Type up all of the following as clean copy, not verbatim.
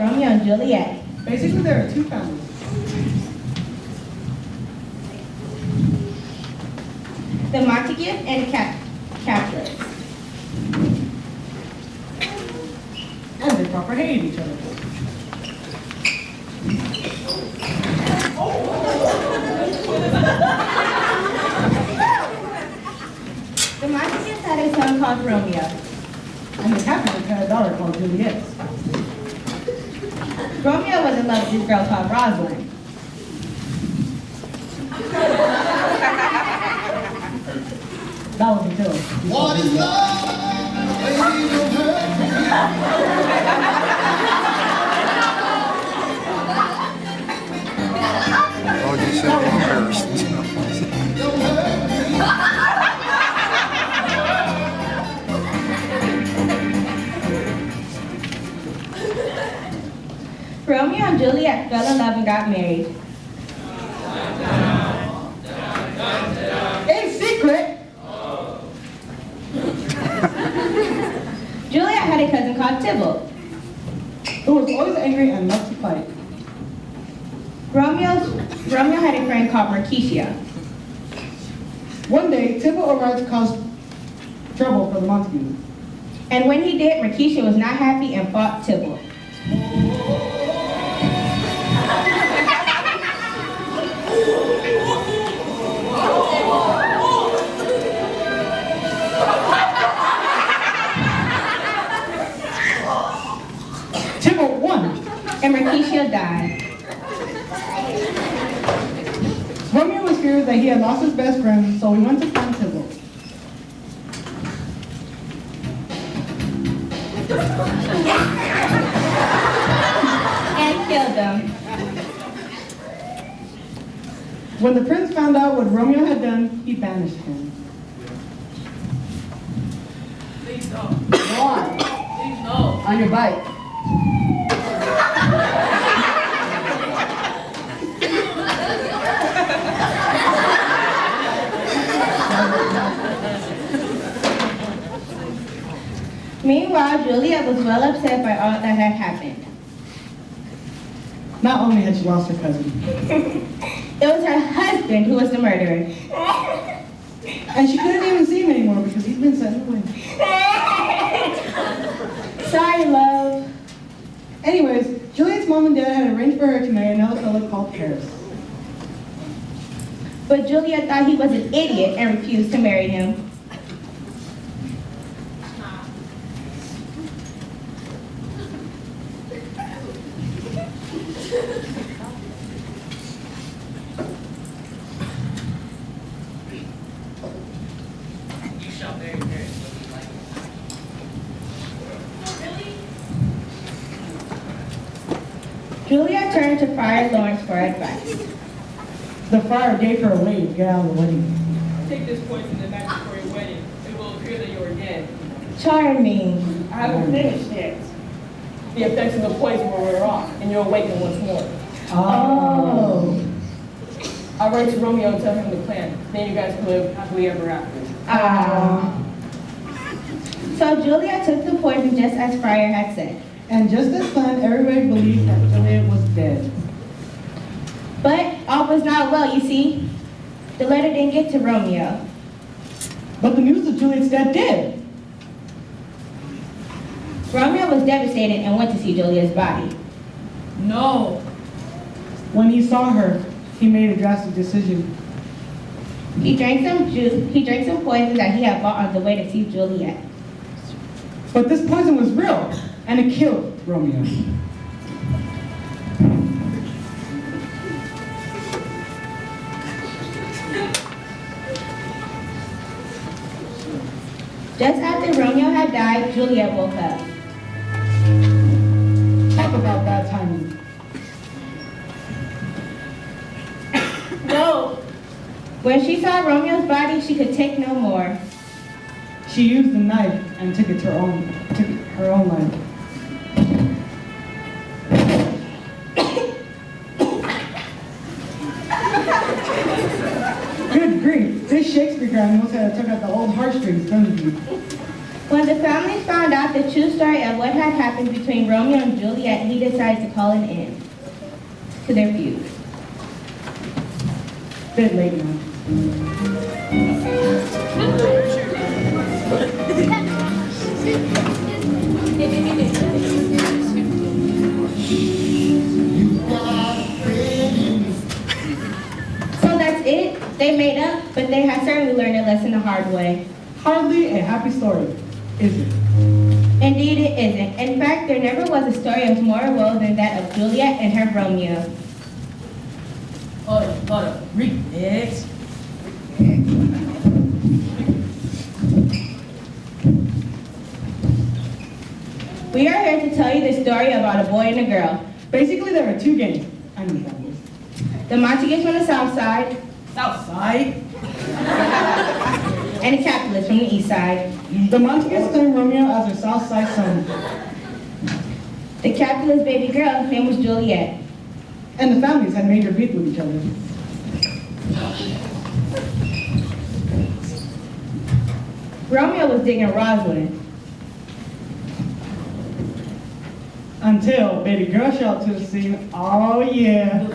Romeo and Juliet. Basically, there are two families. The Montague and the Capulets. And they proper hated each other. The Montagues had a son called Romeo. And the Capulets had a daughter called Juliet. Romeo was in love with this girl called Rosalind. That was until. What is love? Baby, don't hurt me. Oh, you said embarrassed. Don't hurt me. Romeo and Juliet fell in love and got married. In secret! Juliet had a cousin called Tybalt. Who was always angry and loved to fight. Romeo had a friend called Mercutio. One day, Tybalt arrived to cause trouble for the Montagues. And when he did, Mercutio was not happy and fought Tybalt. Tybalt won. And Mercutio died. Romeo was feared that he had lost his best friend, so he went to find Tybalt. And killed them. When the prince found out what Romeo had done, he banished him. Please don't. Go on. Please no. On your bike. Meanwhile, Juliet was well upset by all that had happened. Not only had she lost her cousin, It was her husband who was the murderer. and she couldn't even see him anymore because he's been sent away. Sorry, love. Anyways, Juliet's mom and dad had arranged for her to marry another fellow called Paris. But Juliet thought he was an idiot and refused to marry him. You shall marry Paris. Juliet turned to Friar Lawrence for advice. The friar gave her a way to get out of the wedding. Take this poison and magic for your wedding. It will appear that you are dead. Charming. I haven't finished yet. The effects of the poison will wear off, and you'll awaken once more. Oh. I'll write to Romeo and tell him the plan. Then you guys can live happily ever after. So Juliet took the poison just as Friar had said. And just as planned, everybody believed that Juliet was dead. But all was not well, you see. The letter didn't get to Romeo. But the news of Juliet's death did. Romeo was devastated and went to see Juliet's body. No. When he saw her, he made a drastic decision. He drank some juice. He drank some poison that he had bought on the way to see Juliet. But this poison was real, and it killed Romeo. Just after Romeo had died, Juliet woke up. Talk about bad timing. No. When she saw Romeo's body, she could take no more. She used the knife and took her own life. Good grief, this Shakespeare guy must have took out the old heartstrings, doesn't he? When the family found out the true story of what had happened between Romeo and Juliet, he decided to call an end to their feud. Bit late now. So that's it. They made up, but they had certainly learned a lesson the hard way. Hardly a happy story, is it? Indeed, it isn't. In fact, there never was a story of more woe than that of Juliet and her Romeo. Hold up. Read next. We are here to tell you the story about a boy and a girl. Basically, there are two gangs. I mean families. The Montagues from the south side South side. and the Capitalists from the east side. The Montagues claim Romeo as their South Side son, The Capitalist baby girl's name was Juliet. and the families had major beef with each other. Romeo was digging Rosalind. Until baby girl showed up to the scene. Oh yeah.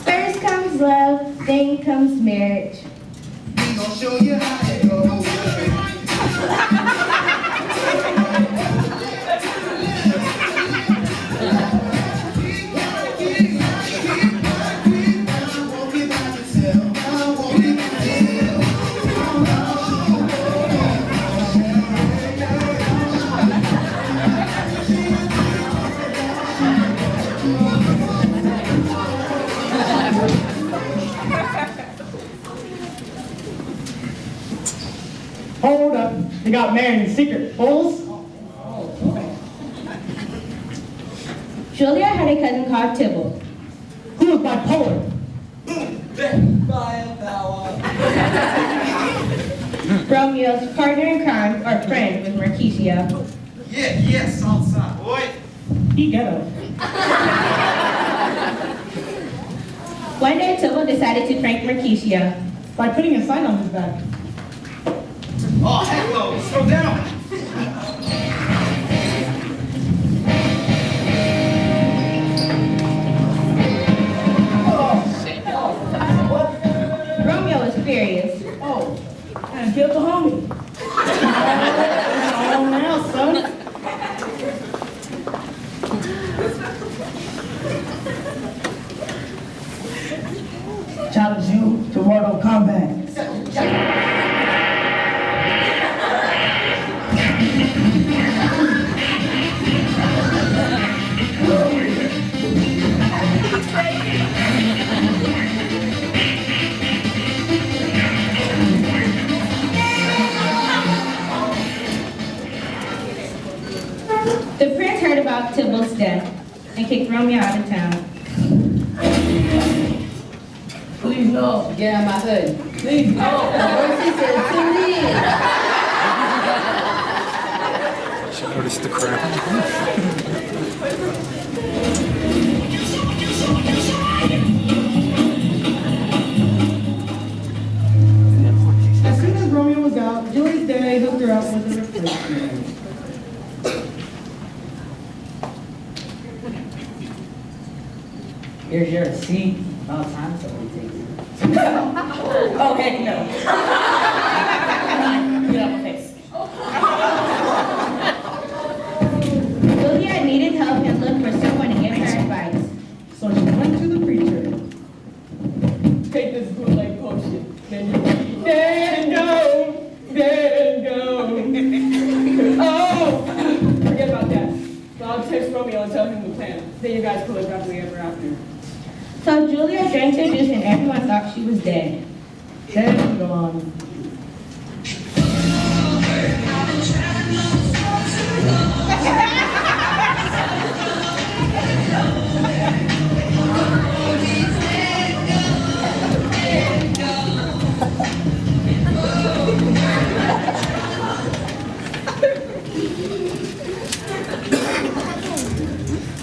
First comes love, then comes marriage. We gon' show you how it goes. Hold up. They got married in secret. Fools. Juliet had a cousin called Tybalt. Who was bipolar? Romeo's partner in crime or friend was Mercutio. Yeah, Southside, boy. He ghetto. One day, Tybalt decided to prank Mercutio. By putting a sign on his back. Oh, heck no, slow down. Romeo was furious. Oh, and killed the homie. Oh, now, son. Challenge you to Mortal Kombat. The prince heard about Tybalt's death and kicked Romeo out of town. Please no. Get out of my hood. Please no. Mercy said to leave. She noticed the crap. As soon as Romeo was out, Juliet's daddy hooked her up with a replacement. Here's your receipt. Oh, time so we take it. Oh, heck no. Get out my face. Juliet needed help and looked for someone to give her advice. So she went to the preacher. Take this bootleg potion. Then you go. Oh! Forget about that. So I'll text Romeo and tell him the plan. Then you guys pull it happily ever after. So Juliet drank the juice and everyone thought she was dead. Dead and gone.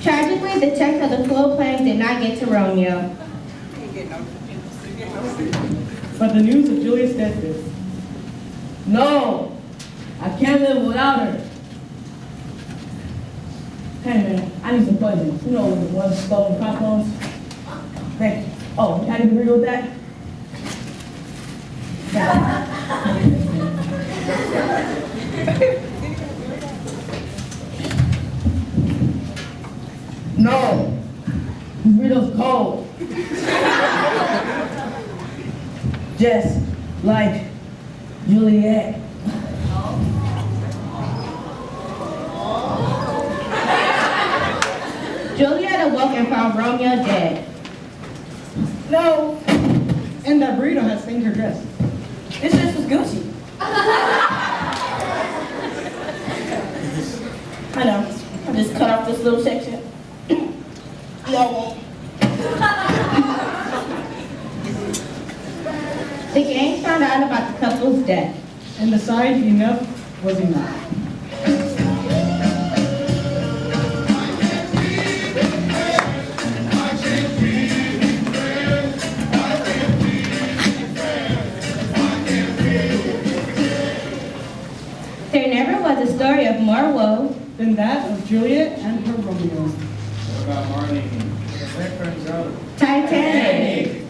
Tragically, the text of the full plan did not get to Romeo. But the news of Juliet's death is. No, I can't live without her. Hey man, I need some poison. You know the ones stolen crossbones? Thank you. Oh, I didn't agree with that? No, this burrito's cold. Just like Juliet. Juliet awoke and found Romeo dead. No, And that burrito has stained her dress. this dress was Gucci. I know. I just cut off this little section. No. The gang found out about the couple's death. And decided enough was enough. There never was a story of more woe Than that of Juliet and her Romeo. What about Marlene? That turns out. Titanic.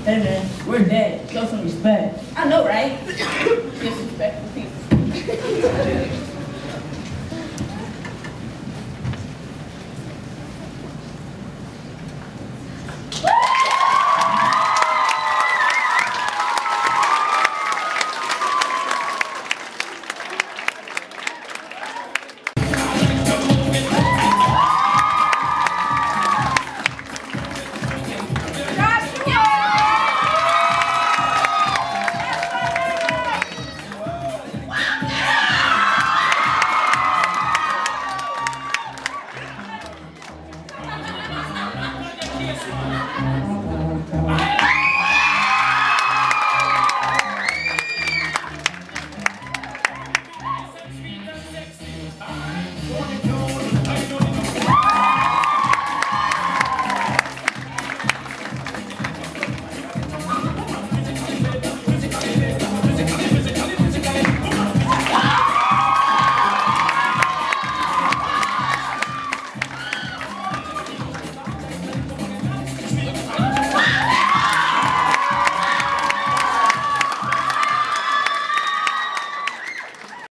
Hey man, we're dead. Show some respect. I know, right? Disrespectful people.